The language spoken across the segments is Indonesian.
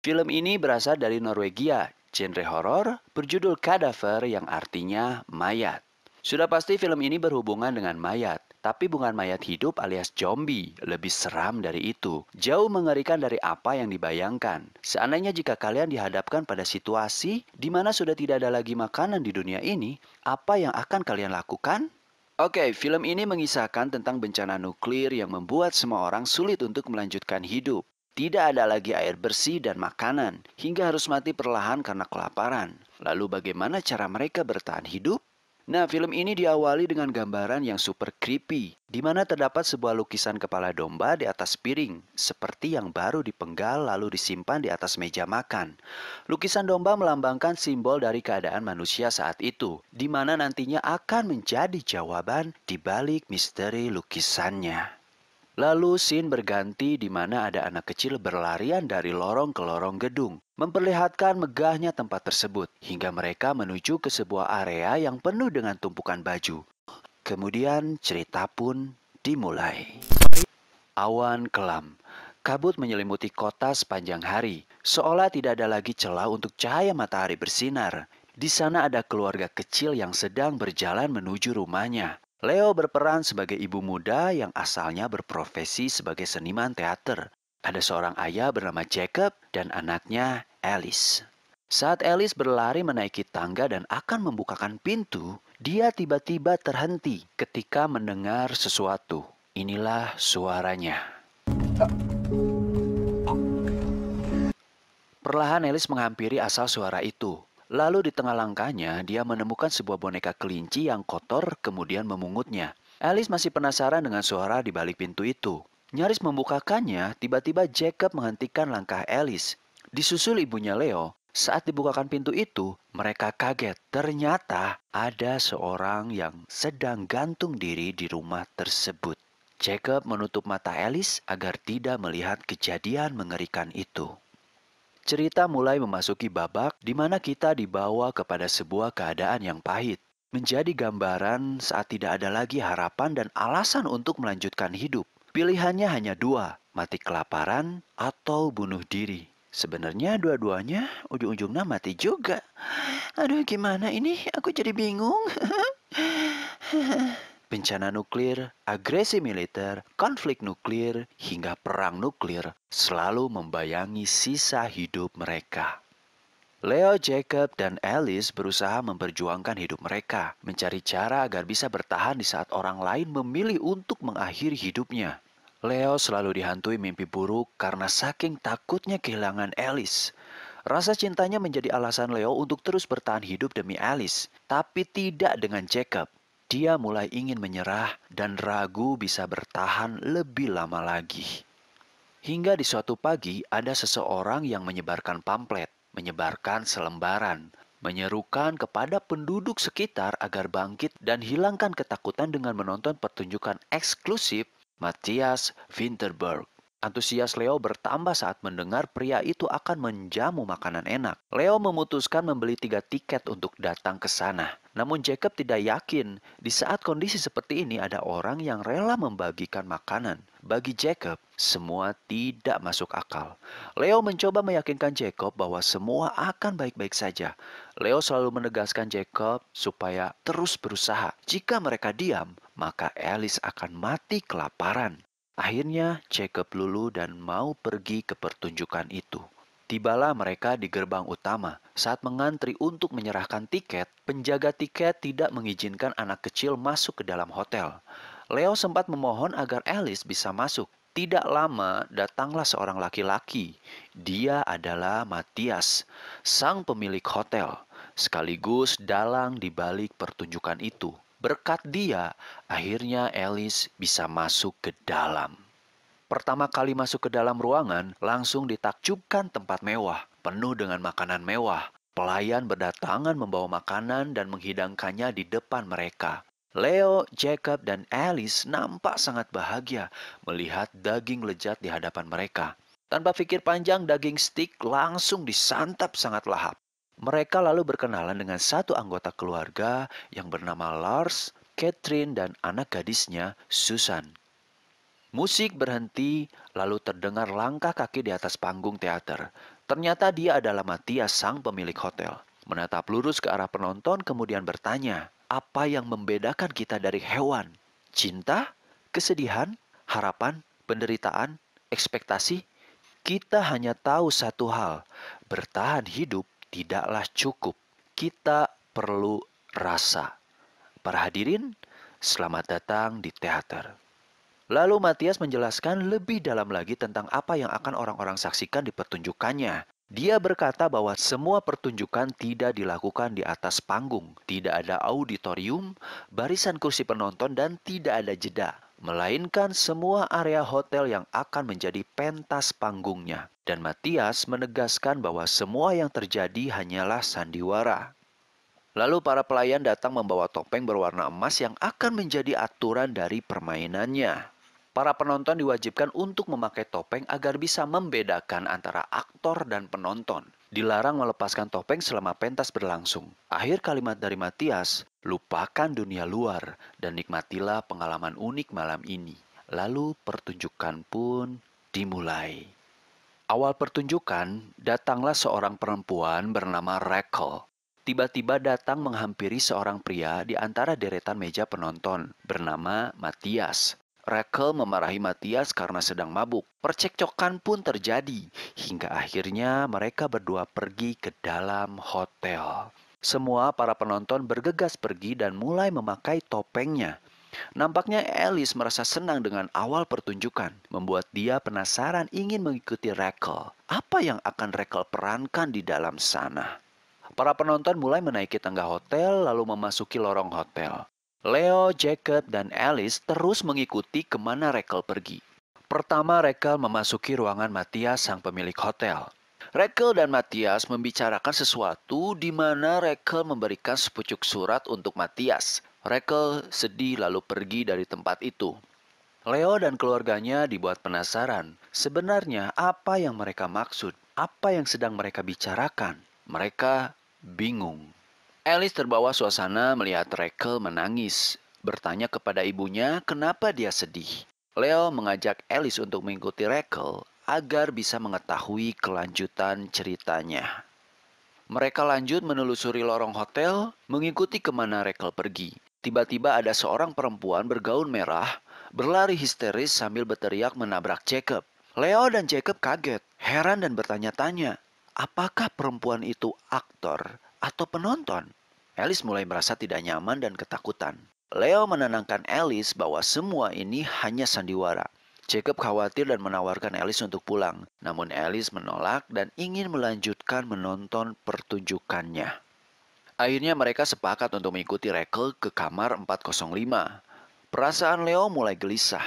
Film ini berasal dari Norwegia, genre horor berjudul Cadaver yang artinya mayat. Sudah pasti film ini berhubungan dengan mayat, tapi bukan mayat hidup alias zombie, lebih seram dari itu. Jauh mengerikan dari apa yang dibayangkan. Seandainya jika kalian dihadapkan pada situasi di mana sudah tidak ada lagi makanan di dunia ini, apa yang akan kalian lakukan? Oke, film ini mengisahkan tentang bencana nuklir yang membuat semua orang sulit untuk melanjutkan hidup. Tidak ada lagi air bersih dan makanan, hingga harus mati perlahan karena kelaparan. Lalu bagaimana cara mereka bertahan hidup? Nah, film ini diawali dengan gambaran yang super creepy, di mana terdapat sebuah lukisan kepala domba di atas piring, seperti yang baru dipenggal lalu disimpan di atas meja makan. Lukisan domba melambangkan simbol dari keadaan manusia saat itu, di mana nantinya akan menjadi jawaban di balik misteri lukisannya. Lalu scene berganti di mana ada anak kecil berlarian dari lorong ke lorong gedung, memperlihatkan megahnya tempat tersebut, hingga mereka menuju ke sebuah area yang penuh dengan tumpukan baju. Kemudian cerita pun dimulai. Awan kelam, kabut menyelimuti kota sepanjang hari, seolah tidak ada lagi celah untuk cahaya matahari bersinar. Di sana ada keluarga kecil yang sedang berjalan menuju rumahnya. Leo berperan sebagai ibu muda yang asalnya berprofesi sebagai seniman teater. Ada seorang ayah bernama Jacob dan anaknya Alice. Saat Alice berlari menaiki tangga dan akan membukakan pintu, dia tiba-tiba terhenti ketika mendengar sesuatu. Inilah suaranya. Perlahan Alice menghampiri asal suara itu. Lalu di tengah langkahnya, dia menemukan sebuah boneka kelinci yang kotor kemudian memungutnya. Alice masih penasaran dengan suara di balik pintu itu. Nyaris membukakannya, tiba-tiba Jacob menghentikan langkah Alice. Disusul ibunya Leo, saat dibukakan pintu itu, mereka kaget. Ternyata ada seorang yang sedang gantung diri di rumah tersebut. Jacob menutup mata Alice agar tidak melihat kejadian mengerikan itu. Cerita mulai memasuki babak di mana kita dibawa kepada sebuah keadaan yang pahit. Menjadi gambaran saat tidak ada lagi harapan dan alasan untuk melanjutkan hidup. Pilihannya hanya dua, mati kelaparan atau bunuh diri. Sebenarnya dua-duanya ujung-ujungnya mati juga. Aduh gimana ini? Aku jadi bingung. Bencana nuklir, agresi militer, konflik nuklir, hingga perang nuklir selalu membayangi sisa hidup mereka. Leo, Jacob, dan Alice berusaha memperjuangkan hidup mereka, mencari cara agar bisa bertahan di saat orang lain memilih untuk mengakhiri hidupnya. Leo selalu dihantui mimpi buruk karena saking takutnya kehilangan Alice. Rasa cintanya menjadi alasan Leo untuk terus bertahan hidup demi Alice, tapi tidak dengan Jacob. Dia mulai ingin menyerah dan ragu bisa bertahan lebih lama lagi. Hingga di suatu pagi ada seseorang yang menyebarkan pamflet, menyebarkan selembaran, menyerukan kepada penduduk sekitar agar bangkit dan hilangkan ketakutan dengan menonton pertunjukan eksklusif Matthias Vinterberg. Antusias Leo bertambah saat mendengar pria itu akan menjamu makanan enak. Leo memutuskan membeli 3 tiket untuk datang ke sana. Namun Jacob tidak yakin di saat kondisi seperti ini ada orang yang rela membagikan makanan. Bagi Jacob, semua tidak masuk akal. Leo mencoba meyakinkan Jacob bahwa semua akan baik-baik saja. Leo selalu menegaskan Jacob supaya terus berusaha. Jika mereka diam, maka Alice akan mati kelaparan. Akhirnya Jacob luluh dan mau pergi ke pertunjukan itu. Tibalah mereka di gerbang utama. Saat mengantri untuk menyerahkan tiket, penjaga tiket tidak mengizinkan anak kecil masuk ke dalam hotel. Leo sempat memohon agar Alice bisa masuk. Tidak lama datanglah seorang laki-laki. Dia adalah Matthias, sang pemilik hotel, sekaligus dalang di balik pertunjukan itu. Berkat dia, akhirnya Alice bisa masuk ke dalam. Pertama kali masuk ke dalam ruangan, langsung ditakjubkan tempat mewah, penuh dengan makanan mewah. Pelayan berdatangan membawa makanan dan menghidangkannya di depan mereka. Leo, Jacob, dan Alice nampak sangat bahagia melihat daging lezat di hadapan mereka. Tanpa pikir panjang, daging steak langsung disantap sangat lahap. Mereka lalu berkenalan dengan satu anggota keluarga yang bernama Lars, Catherine, dan anak gadisnya, Susan. Musik berhenti, lalu terdengar langkah kaki di atas panggung teater. Ternyata dia adalah Matias, sang pemilik hotel. Menatap lurus ke arah penonton kemudian bertanya, apa yang membedakan kita dari hewan? Cinta? Kesedihan? Harapan? Penderitaan? Ekspektasi? Kita hanya tahu satu hal, bertahan hidup tidaklah cukup. Kita perlu rasa. Para hadirin, selamat datang di teater. Lalu Matias menjelaskan lebih dalam lagi tentang apa yang akan orang-orang saksikan di pertunjukannya. Dia berkata bahwa semua pertunjukan tidak dilakukan di atas panggung, tidak ada auditorium, barisan kursi penonton, dan tidak ada jeda. Melainkan semua area hotel yang akan menjadi pentas panggungnya. Dan Matias menegaskan bahwa semua yang terjadi hanyalah sandiwara. Lalu para pelayan datang membawa topeng berwarna emas yang akan menjadi aturan dari permainannya. Para penonton diwajibkan untuk memakai topeng agar bisa membedakan antara aktor dan penonton. Dilarang melepaskan topeng selama pentas berlangsung. Akhir kalimat dari Matias, lupakan dunia luar dan nikmatilah pengalaman unik malam ini. Lalu pertunjukan pun dimulai. Awal pertunjukan, datanglah seorang perempuan bernama Rachel. Tiba-tiba datang menghampiri seorang pria di antara deretan meja penonton bernama Matias. Rachel memarahi Matias karena sedang mabuk. Percekcokan pun terjadi hingga akhirnya mereka berdua pergi ke dalam hotel. Semua para penonton bergegas pergi dan mulai memakai topengnya. Nampaknya Alice merasa senang dengan awal pertunjukan, membuat dia penasaran ingin mengikuti Rachel. Apa yang akan Rachel perankan di dalam sana? Para penonton mulai menaiki tangga hotel lalu memasuki lorong hotel. Leo, Jacob, dan Alice terus mengikuti kemana Rachel pergi. Pertama, Rachel memasuki ruangan Matias, sang pemilik hotel. Rachel dan Matias membicarakan sesuatu di mana Rachel memberikan sepucuk surat untuk Matias. Rachel sedih lalu pergi dari tempat itu. Leo dan keluarganya dibuat penasaran. Sebenarnya apa yang mereka maksud? Apa yang sedang mereka bicarakan? Mereka bingung. Alice terbawa suasana melihat Rachel menangis. Bertanya kepada ibunya kenapa dia sedih. Leo mengajak Alice untuk mengikuti Rachel agar bisa mengetahui kelanjutan ceritanya. Mereka lanjut menelusuri lorong hotel, mengikuti kemana Rachel pergi. Tiba-tiba ada seorang perempuan bergaun merah, berlari histeris sambil berteriak menabrak Jacob. Leo dan Jacob kaget, heran dan bertanya-tanya, apakah perempuan itu aktor atau penonton? Alice mulai merasa tidak nyaman dan ketakutan. Leo menenangkan Alice bahwa semua ini hanya sandiwara. Jacob khawatir dan menawarkan Alice untuk pulang. Namun Alice menolak dan ingin melanjutkan menonton pertunjukannya. Akhirnya mereka sepakat untuk mengikuti Rachel ke kamar 405. Perasaan Leo mulai gelisah.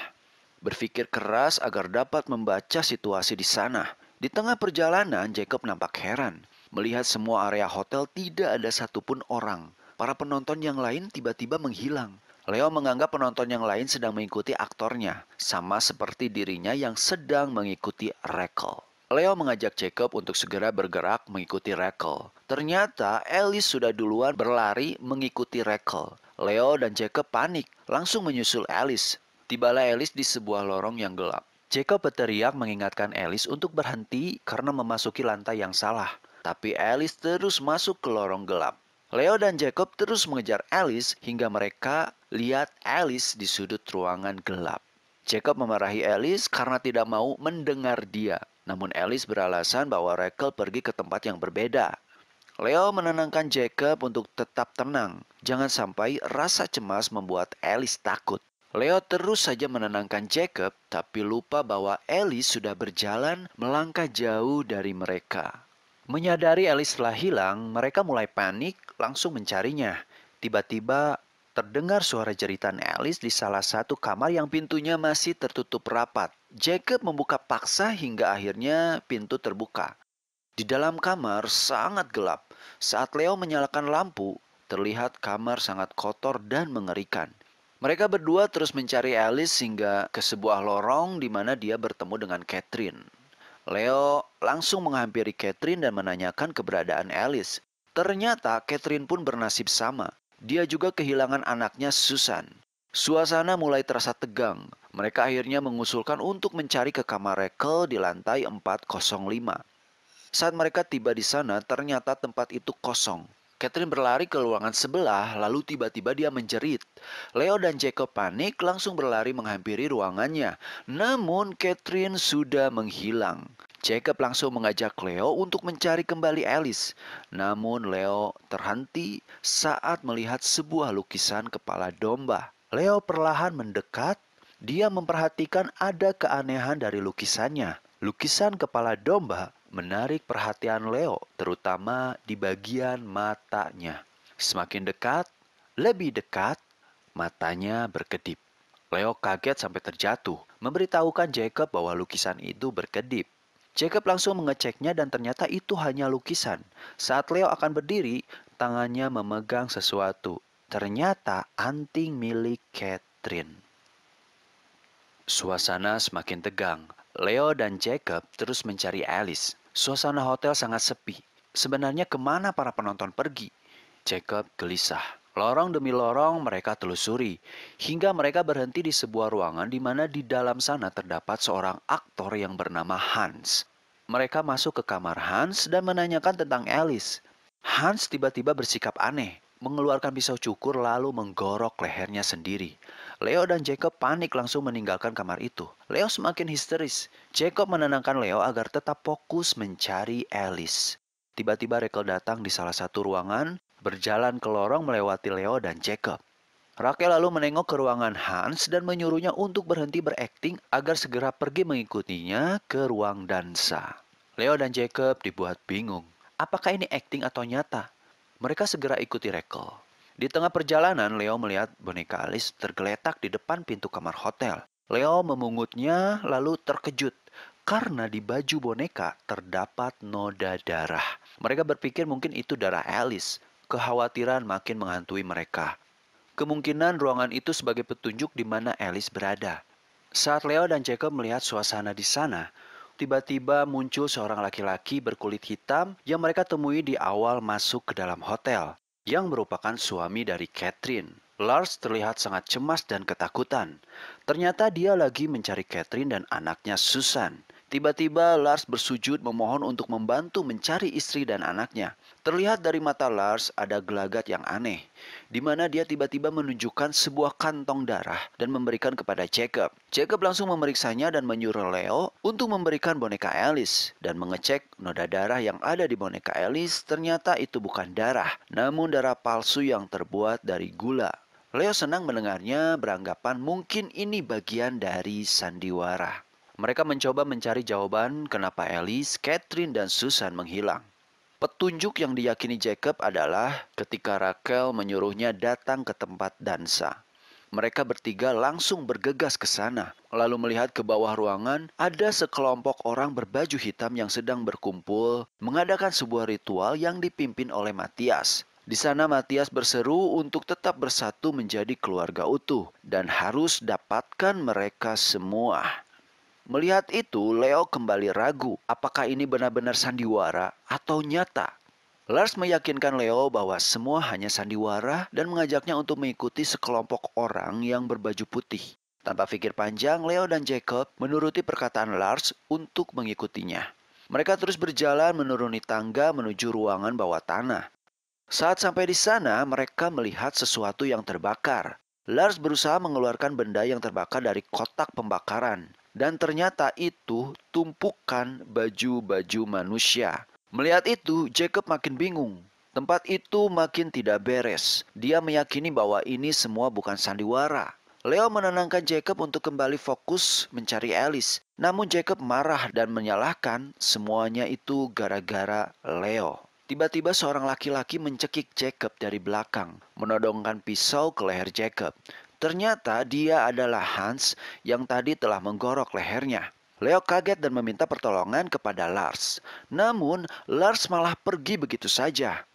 Berpikir keras agar dapat membaca situasi di sana. Di tengah perjalanan, Jacob nampak heran. Melihat semua area hotel tidak ada satupun orang. Para penonton yang lain tiba-tiba menghilang. Leo menganggap penonton yang lain sedang mengikuti aktornya, sama seperti dirinya yang sedang mengikuti Rachel. Leo mengajak Jacob untuk segera bergerak mengikuti Rachel. Ternyata Alice sudah duluan berlari mengikuti Rachel. Leo dan Jacob panik, langsung menyusul Alice. Tibalah Alice di sebuah lorong yang gelap. Jacob berteriak mengingatkan Alice untuk berhenti karena memasuki lantai yang salah. Tapi Alice terus masuk ke lorong gelap. Leo dan Jacob terus mengejar Alice hingga mereka lihat Alice di sudut ruangan gelap. Jacob memarahi Alice karena tidak mau mendengar dia. Namun Alice beralasan bahwa Rachel pergi ke tempat yang berbeda. Leo menenangkan Jacob untuk tetap tenang. Jangan sampai rasa cemas membuat Alice takut. Leo terus saja menenangkan Jacob, tapi lupa bahwa Alice sudah berjalan melangkah jauh dari mereka. Menyadari Alice telah hilang, mereka mulai panik, langsung mencarinya. Tiba-tiba terdengar suara jeritan Alice di salah satu kamar yang pintunya masih tertutup rapat. Jacob membuka paksa hingga akhirnya pintu terbuka. Di dalam kamar sangat gelap. Saat Leo menyalakan lampu, terlihat kamar sangat kotor dan mengerikan. Mereka berdua terus mencari Alice hingga ke sebuah lorong di mana dia bertemu dengan Catherine. Leo langsung menghampiri Catherine dan menanyakan keberadaan Alice. Ternyata Catherine pun bernasib sama. Dia juga kehilangan anaknya Susan. Suasana mulai terasa tegang. Mereka akhirnya mengusulkan untuk mencari ke kamar Rachel di lantai 405. Saat mereka tiba di sana, ternyata tempat itu kosong. Catherine berlari ke ruangan sebelah, lalu tiba-tiba dia menjerit. Leo dan Jacob panik, langsung berlari menghampiri ruangannya. Namun, Catherine sudah menghilang. Jacob langsung mengajak Leo untuk mencari kembali Alice. Namun, Leo terhenti saat melihat sebuah lukisan kepala domba. Leo perlahan mendekat. Dia memperhatikan ada keanehan dari lukisannya. Lukisan kepala domba menarik perhatian Leo, terutama di bagian matanya. Semakin dekat, lebih dekat, matanya berkedip. Leo kaget sampai terjatuh, memberitahukan Jacob bahwa lukisan itu berkedip. Jacob langsung mengeceknya dan ternyata itu hanya lukisan. Saat Leo akan berdiri, tangannya memegang sesuatu. Ternyata anting milik Catherine. Suasana semakin tegang. Leo dan Jacob terus mencari Alice. Suasana hotel sangat sepi. Sebenarnya kemana para penonton pergi? Jacob gelisah. Lorong demi lorong mereka telusuri. Hingga mereka berhenti di sebuah ruangan di mana di dalam sana terdapat seorang aktor yang bernama Hans. Mereka masuk ke kamar Hans dan menanyakan tentang Alice. Hans tiba-tiba bersikap aneh, mengeluarkan pisau cukur lalu menggorok lehernya sendiri. Leo dan Jacob panik langsung meninggalkan kamar itu. Leo semakin histeris. Jacob menenangkan Leo agar tetap fokus mencari Alice. Tiba-tiba Rachel datang di salah satu ruangan, berjalan ke lorong melewati Leo dan Jacob. Rachel lalu menengok ke ruangan Hans dan menyuruhnya untuk berhenti berakting agar segera pergi mengikutinya ke ruang dansa. Leo dan Jacob dibuat bingung. Apakah ini akting atau nyata? Mereka segera ikuti Rachel. Di tengah perjalanan, Leo melihat boneka Alice tergeletak di depan pintu kamar hotel. Leo memungutnya lalu terkejut karena di baju boneka terdapat noda darah. Mereka berpikir mungkin itu darah Alice. Kekhawatiran makin menghantui mereka. Kemungkinan ruangan itu sebagai petunjuk di mana Alice berada. Saat Leo dan Jacob melihat suasana di sana, tiba-tiba muncul seorang laki-laki berkulit hitam yang mereka temui di awal masuk ke dalam hotel, yang merupakan suami dari Catherine. Lars terlihat sangat cemas dan ketakutan. Ternyata dia lagi mencari Catherine dan anaknya Susan. Tiba-tiba Lars bersujud memohon untuk membantu mencari istri dan anaknya. Terlihat dari mata Lars ada gelagat yang aneh, di mana dia tiba-tiba menunjukkan sebuah kantong darah dan memberikan kepada Jacob. Jacob langsung memeriksanya dan menyuruh Leo untuk memberikan boneka Alice dan mengecek noda darah yang ada di boneka Alice. Ternyata itu bukan darah, namun darah palsu yang terbuat dari gula. Leo senang mendengarnya, beranggapan mungkin ini bagian dari sandiwara. Mereka mencoba mencari jawaban kenapa Alice, Catherine, dan Susan menghilang. Petunjuk yang diyakini Jacob adalah ketika Rachel menyuruhnya datang ke tempat dansa. Mereka bertiga langsung bergegas ke sana. Lalu melihat ke bawah ruangan, ada sekelompok orang berbaju hitam yang sedang berkumpul mengadakan sebuah ritual yang dipimpin oleh Matias. Di sana Matias berseru untuk tetap bersatu menjadi keluarga utuh dan harus dapatkan mereka semua. Melihat itu, Leo kembali ragu apakah ini benar-benar sandiwara atau nyata. Lars meyakinkan Leo bahwa semua hanya sandiwara dan mengajaknya untuk mengikuti sekelompok orang yang berbaju putih. Tanpa pikir panjang, Leo dan Jacob menuruti perkataan Lars untuk mengikutinya. Mereka terus berjalan menuruni tangga menuju ruangan bawah tanah. Saat sampai di sana, mereka melihat sesuatu yang terbakar. Lars berusaha mengeluarkan benda yang terbakar dari kotak pembakaran. Dan ternyata itu tumpukan baju-baju manusia. Melihat itu, Jacob makin bingung. Tempat itu makin tidak beres. Dia meyakini bahwa ini semua bukan sandiwara. Leo menenangkan Jacob untuk kembali fokus mencari Alice. Namun Jacob marah dan menyalahkan semuanya itu gara-gara Leo. Tiba-tiba seorang laki-laki mencekik Jacob dari belakang, menodongkan pisau ke leher Jacob. Ternyata dia adalah Hans yang tadi telah menggorok lehernya. Leo kaget dan meminta pertolongan kepada Lars. Namun, Lars malah pergi begitu saja.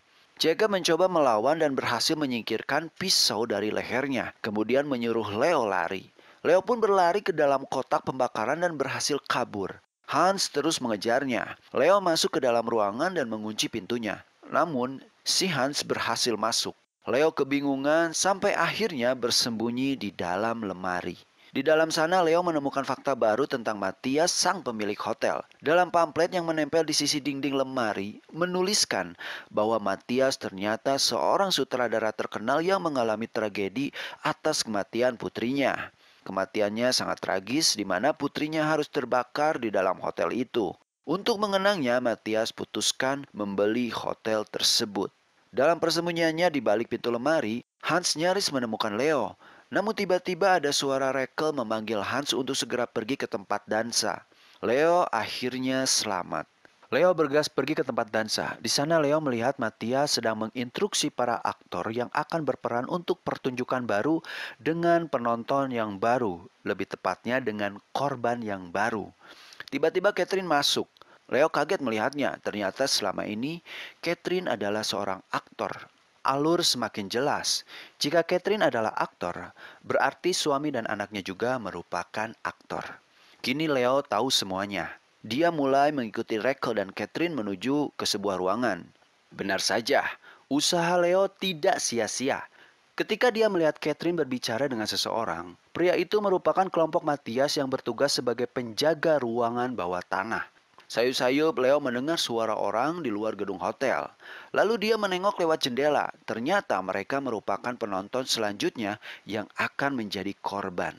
Jacob mencoba melawan dan berhasil menyingkirkan pisau dari lehernya. Kemudian menyuruh Leo lari. Leo pun berlari ke dalam kotak pembakaran dan berhasil kabur. Hans terus mengejarnya. Leo masuk ke dalam ruangan dan mengunci pintunya. Namun, si Hans berhasil masuk. Leo kebingungan sampai akhirnya bersembunyi di dalam lemari. Di dalam sana Leo menemukan fakta baru tentang Matias, sang pemilik hotel. Dalam pamflet yang menempel di sisi dinding lemari, menuliskan bahwa Matias ternyata seorang sutradara terkenal yang mengalami tragedi atas kematian putrinya. Kematiannya sangat tragis di mana putrinya harus terbakar di dalam hotel itu. Untuk mengenangnya, Matias putuskan membeli hotel tersebut. Dalam persembunyiannya di balik pintu lemari, Hans nyaris menemukan Leo. Namun tiba-tiba ada suara Rekel memanggil Hans untuk segera pergi ke tempat dansa. Leo akhirnya selamat. Leo bergegas pergi ke tempat dansa. Di sana Leo melihat Matias sedang menginstruksi para aktor yang akan berperan untuk pertunjukan baru dengan penonton yang baru, lebih tepatnya dengan korban yang baru. Tiba-tiba Catherine masuk. Leo kaget melihatnya. Ternyata selama ini Catherine adalah seorang aktor. Alur semakin jelas. Jika Catherine adalah aktor, berarti suami dan anaknya juga merupakan aktor. Kini Leo tahu semuanya. Dia mulai mengikuti Rachel dan Catherine menuju ke sebuah ruangan. Benar saja, usaha Leo tidak sia-sia. Ketika dia melihat Catherine berbicara dengan seseorang, pria itu merupakan kelompok Matias yang bertugas sebagai penjaga ruangan bawah tanah. Sayup-sayup Leo mendengar suara orang di luar gedung hotel. Lalu dia menengok lewat jendela. Ternyata mereka merupakan penonton selanjutnya yang akan menjadi korban.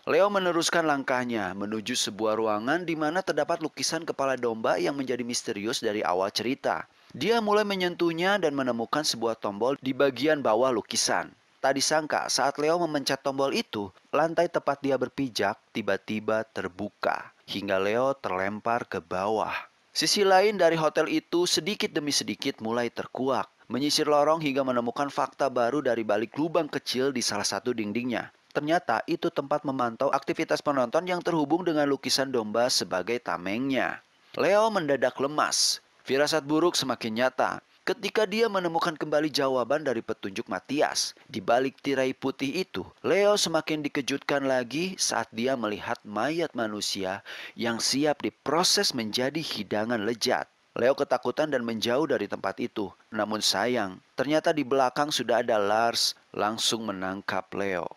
Leo meneruskan langkahnya menuju sebuah ruangan di mana terdapat lukisan kepala domba yang menjadi misterius dari awal cerita. Dia mulai menyentuhnya dan menemukan sebuah tombol di bagian bawah lukisan. Tak disangka saat Leo memencet tombol itu, lantai tempat dia berpijak tiba-tiba terbuka hingga Leo terlempar ke bawah. Sisi lain dari hotel itu sedikit demi sedikit mulai terkuak, menyisir lorong hingga menemukan fakta baru dari balik lubang kecil di salah satu dindingnya. Ternyata itu tempat memantau aktivitas penonton yang terhubung dengan lukisan domba sebagai tamengnya. Leo mendadak lemas. Firasat buruk semakin nyata ketika dia menemukan kembali jawaban dari petunjuk Matias. Di balik tirai putih itu, Leo semakin dikejutkan lagi saat dia melihat mayat manusia yang siap diproses menjadi hidangan lezat. Leo ketakutan dan menjauh dari tempat itu. Namun sayang, ternyata di belakang sudah ada Lars langsung menangkap Leo.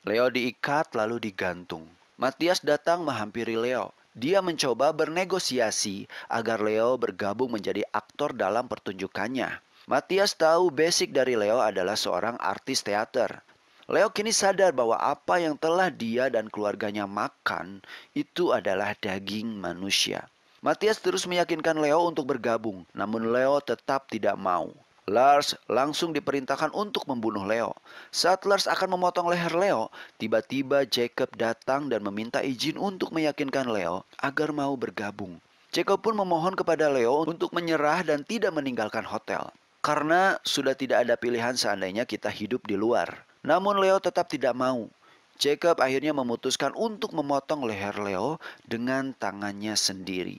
Leo diikat lalu digantung. Matias datang menghampiri Leo. Dia mencoba bernegosiasi agar Leo bergabung menjadi aktor dalam pertunjukannya. Matias tahu basic dari Leo adalah seorang artis teater. Leo kini sadar bahwa apa yang telah dia dan keluarganya makan itu adalah daging manusia. Matias terus meyakinkan Leo untuk bergabung, namun Leo tetap tidak mau. Lars langsung diperintahkan untuk membunuh Leo. Saat Lars akan memotong leher Leo, tiba-tiba Jacob datang dan meminta izin untuk meyakinkan Leo agar mau bergabung. Jacob pun memohon kepada Leo untuk menyerah dan tidak meninggalkan hotel. Karena sudah tidak ada pilihan seandainya kita hidup di luar. Namun Leo tetap tidak mau. Jacob akhirnya memutuskan untuk memotong leher Leo dengan tangannya sendiri.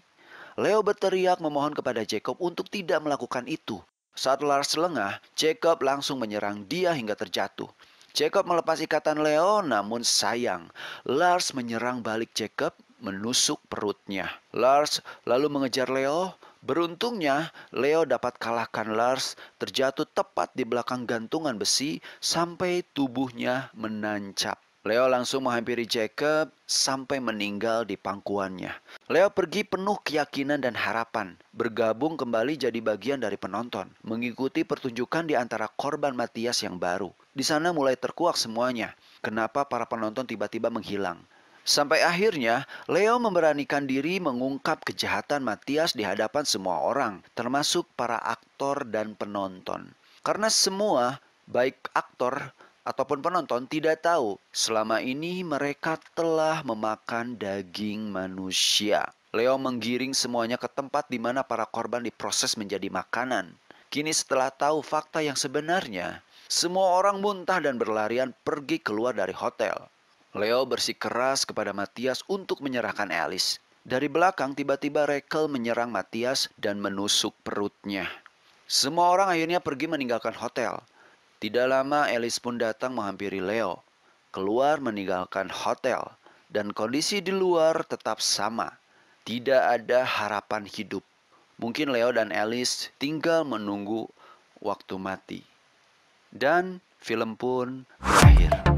Leo berteriak memohon kepada Jacob untuk tidak melakukan itu. Saat Lars lengah, Jacob langsung menyerang dia hingga terjatuh. Jacob melepas ikatan Leo, namun sayang, Lars menyerang balik Jacob, menusuk perutnya. Lars lalu mengejar Leo. Beruntungnya, Leo dapat kalahkan Lars, terjatuh tepat di belakang gantungan besi sampai tubuhnya menancap. Leo langsung menghampiri Jacob sampai meninggal di pangkuannya. Leo pergi penuh keyakinan dan harapan, bergabung kembali jadi bagian dari penonton, mengikuti pertunjukan di antara korban Matias yang baru. Di sana mulai terkuak semuanya. Kenapa para penonton tiba-tiba menghilang? Sampai akhirnya, Leo memberanikan diri mengungkap kejahatan Matias di hadapan semua orang, termasuk para aktor dan penonton. Karena semua, baik aktor ataupun penonton, tidak tahu selama ini mereka telah memakan daging manusia. Leo menggiring semuanya ke tempat di mana para korban diproses menjadi makanan. Kini setelah tahu fakta yang sebenarnya, semua orang muntah dan berlarian pergi keluar dari hotel. Leo bersikeras kepada Matias untuk menyerahkan Alice. Dari belakang tiba-tiba Rachel menyerang Matias dan menusuk perutnya. Semua orang akhirnya pergi meninggalkan hotel. Tidak lama Alice pun datang menghampiri Leo. Keluar meninggalkan hotel. Dan kondisi di luar tetap sama. Tidak ada harapan hidup. Mungkin Leo dan Alice tinggal menunggu waktu mati. Dan film pun berakhir.